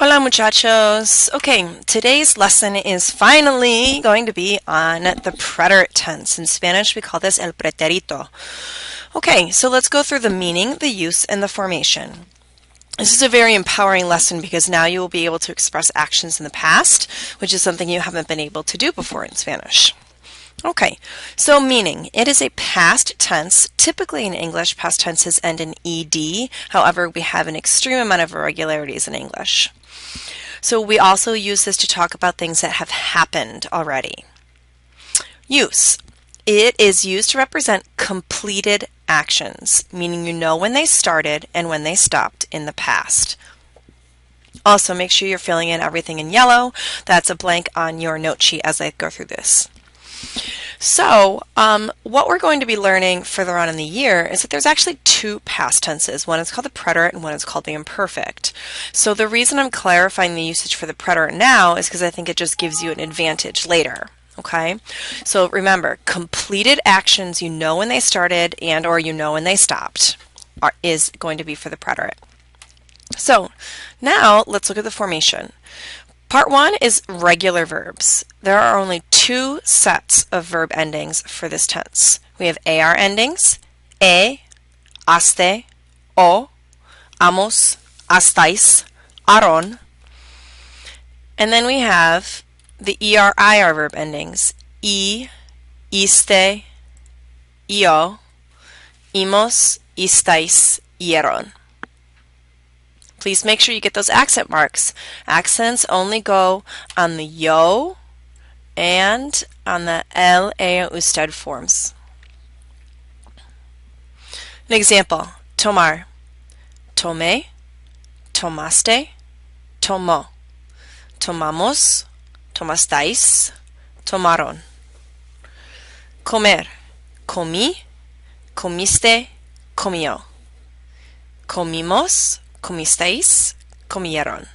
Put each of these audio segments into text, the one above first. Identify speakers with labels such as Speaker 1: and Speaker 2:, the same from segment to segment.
Speaker 1: Hola muchachos. Okay, today's lesson is finally going to be on the preterite tense. In Spanish, we call this el preterito. Okay, so let's go through the meaning, the use, and the formation. This is a very empowering lesson because now you will be able to express actions in the past, which is something you haven't been able to do before in Spanish. Okay, so meaning, it is a past tense. Typically in English, past tenses end in ed. However, we have an extreme amount of irregularities in English. So we also use this to talk about things that have happened already. Use. It is used to represent completed actions, meaning you know when they started and when they stopped in the past. Also, make sure you're filling in everything in yellow. That's a blank on your note sheet as I go through this. So, what we're going to be learning further on in the year is that there's actually two past tenses. One is called the preterite and one is called the imperfect. So the reason I'm clarifying the usage for the preterite now is because I think it just gives you an advantage later. Okay? So remember, completed actions you know when they started and or you know when they stopped is going to be for the preterite. So now let's look at the formation. Part 1 is regular verbs. There are only two sets of verb endings for this tense. We have AR endings, haste, o, amos, astais, aron. And then we have the ER-IR verb endings, iste, io, imos, istais, ieron. Please make sure you get those accent marks. Accents only go on the yo and on the el, e, usted forms. An example, tomar. Tomé, tomaste, tomó. Tomamos, tomastais, tomaron. Comer. Comí, comiste, comió. Comimos, comisteis, comieron.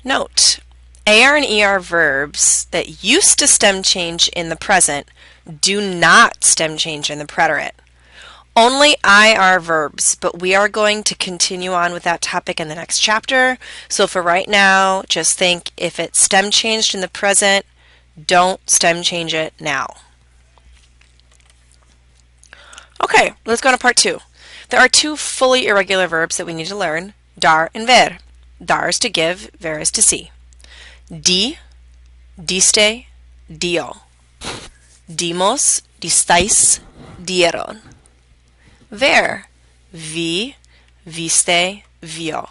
Speaker 1: Note, AR and ER verbs that used to stem change in the present do not stem change in the preterite. Only IR verbs, but we are going to continue on with that topic in the next chapter. So for right now, just think if it stem changed in the present, don't stem change it now. Okay, let's go to part 2. There are two fully irregular verbs that we need to learn, dar and ver. Dar is to give, ver is to see. Di, diste, dio. Dimos, distais, dieron. Ver, vi, viste, vio.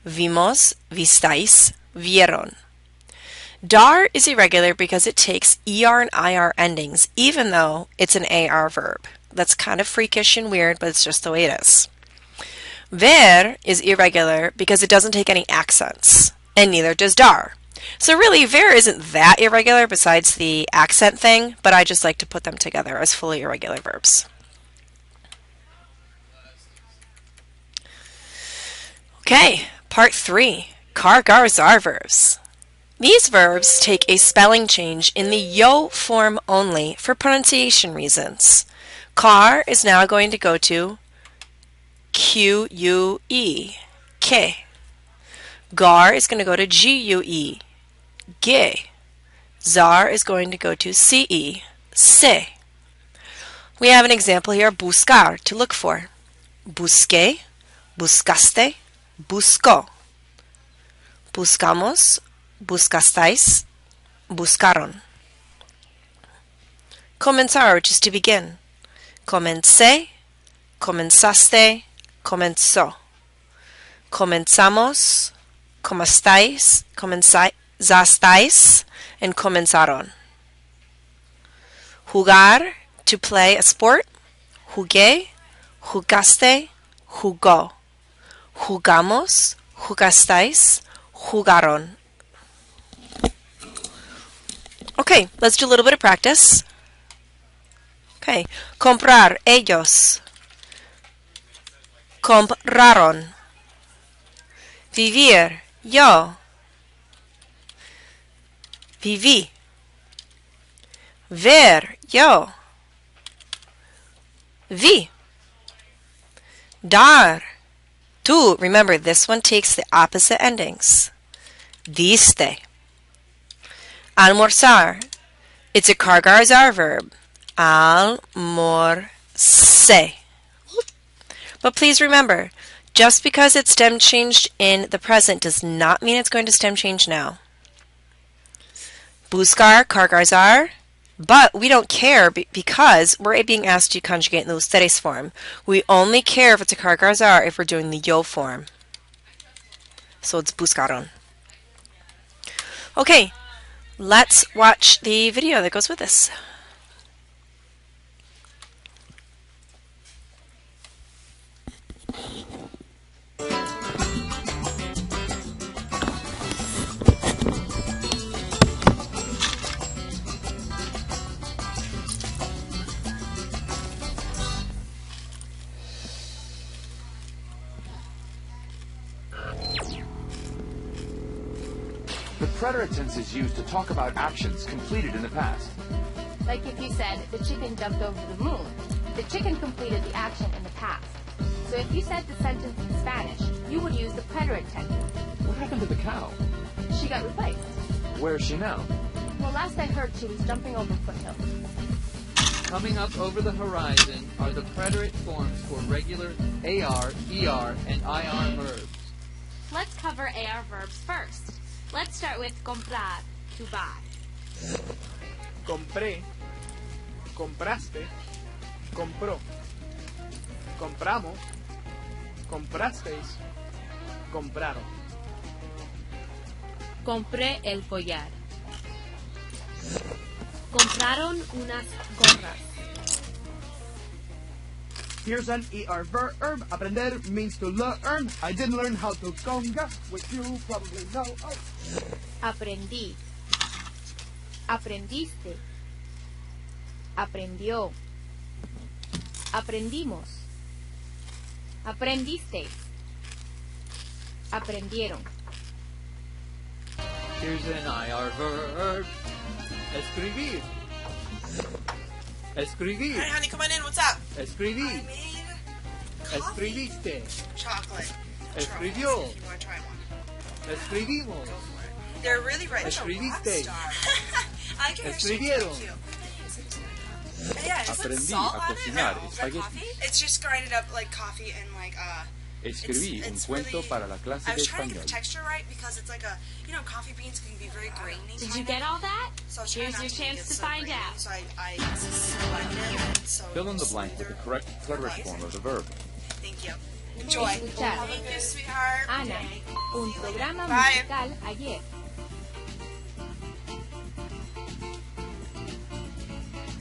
Speaker 1: Vimos, vistais, vieron. Dar is irregular because it takes ER and IR endings, even though it's an AR verb. That's kind of freakish and weird, but it's just the way it is. Ver is irregular because it doesn't take any accents, and neither does dar. So really, ver isn't that irregular besides the accent thing, but I just like to put them together as fully irregular verbs. Okay, part 3, car, gar, zar verbs. These verbs take a spelling change in the yo form only for pronunciation reasons. Car is now going to go to Q-U-E, ke. Gar is going to go to G-U-E, ge. Zar is going to go to C-E, se. We have an example here, buscar, to look for. Busqué, buscaste, buscó. Buscamos, buscastais, buscaron. Comenzar, which is to begin. Comencé, comenzaste, comenzó. Comenzamos, comestáis, comenzasteis, and comenzaron. Jugar, to play a sport. Jugué, jugaste, jugó. Jugamos, jugastais, jugaron. Okay, let's do a little bit of practice. Okay, comprar, ellos. Compraron. Vivir, yo. Viví. Ver, yo. Vi. Dar. Tu. Remember, this one takes the opposite endings. Diste. Almorzar. It's a cargar-zar verb. Almorce. But please remember, just because it's stem changed in the present does not mean it's going to stem change now. Buscar, cargar-zar. But we don't care because we're being asked to conjugate in the ustedes form. We only care if it's a cargar-zar if we're doing the yo form. So it's buscaron. Okay, let's watch the video that goes with this.
Speaker 2: The preterite tense is used to talk about actions completed in the past.
Speaker 3: Like if you said, the chicken jumped over the moon. The chicken completed the action in the past. So if you said the sentence in Spanish, you would use the preterite tense.
Speaker 2: What happened to the cow?
Speaker 3: She got replaced.
Speaker 2: Where is she now?
Speaker 3: Well, last I heard, she was jumping over foothills.
Speaker 4: Coming up over the horizon are the preterite forms for regular AR, ER, and IR verbs.
Speaker 5: Let's cover AR verbs first. Let's start with comprar, to buy.
Speaker 6: Compré, compraste, compró. Compramos, comprasteis, compraron.
Speaker 7: Compré el collar. Compraron unas gorras.
Speaker 6: Here's an ER verb. Aprender means to learn. I didn't learn how to conga, which you probably know. Oh.
Speaker 3: Aprendí. Aprendiste. Aprendió. Aprendimos. Aprendiste. Aprendieron.
Speaker 4: Here's an IR verb. Escribir. Escribir.
Speaker 8: Hi, honey, come on in. What's up?
Speaker 4: Escribí.
Speaker 8: I made coffee.
Speaker 4: Escribiste.
Speaker 8: Chocolate.
Speaker 4: Escribió.
Speaker 8: You want to try one?
Speaker 4: Escribimos.
Speaker 8: They're really right.
Speaker 4: Escribiste.
Speaker 8: I like your hair
Speaker 4: Escribieron.
Speaker 8: cute. Yeah, just like
Speaker 2: Aprendí
Speaker 8: salt
Speaker 2: a
Speaker 8: on it.
Speaker 2: cocinar
Speaker 8: No, red
Speaker 2: espagueti.
Speaker 8: coffee. It's just grinded up like coffee and like
Speaker 2: Escribí un
Speaker 8: it's
Speaker 2: cuento
Speaker 8: really,
Speaker 2: para la clase
Speaker 8: I
Speaker 2: de
Speaker 8: was trying to get the
Speaker 2: español.
Speaker 8: texture right because it's like coffee beans can be very grainy.
Speaker 5: Did you get all that?
Speaker 8: So I was trying
Speaker 5: Here's
Speaker 8: not
Speaker 5: your
Speaker 8: to
Speaker 5: chance
Speaker 8: get
Speaker 5: to
Speaker 8: so
Speaker 5: find
Speaker 8: grainy,
Speaker 5: out.
Speaker 8: So I selected. So
Speaker 2: Fill in the blank with the correct preterite form of the verb.
Speaker 8: Thank you. Enjoy.
Speaker 3: Escuchar.
Speaker 8: Thank you, sweetheart.
Speaker 3: Ana, un programa
Speaker 8: Bye.
Speaker 3: musical ayer.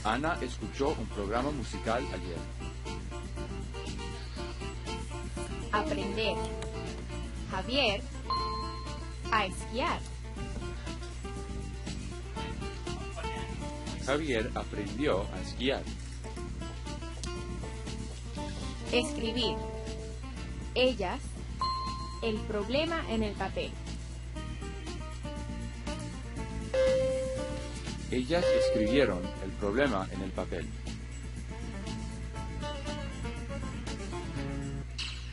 Speaker 2: Ana escuchó un programa musical ayer.
Speaker 3: Aprender. Javier, a esquiar.
Speaker 2: Javier aprendió a esquiar.
Speaker 3: Escribir. Ellas, el problema en el papel.
Speaker 2: Ellas escribieron el problema en el papel.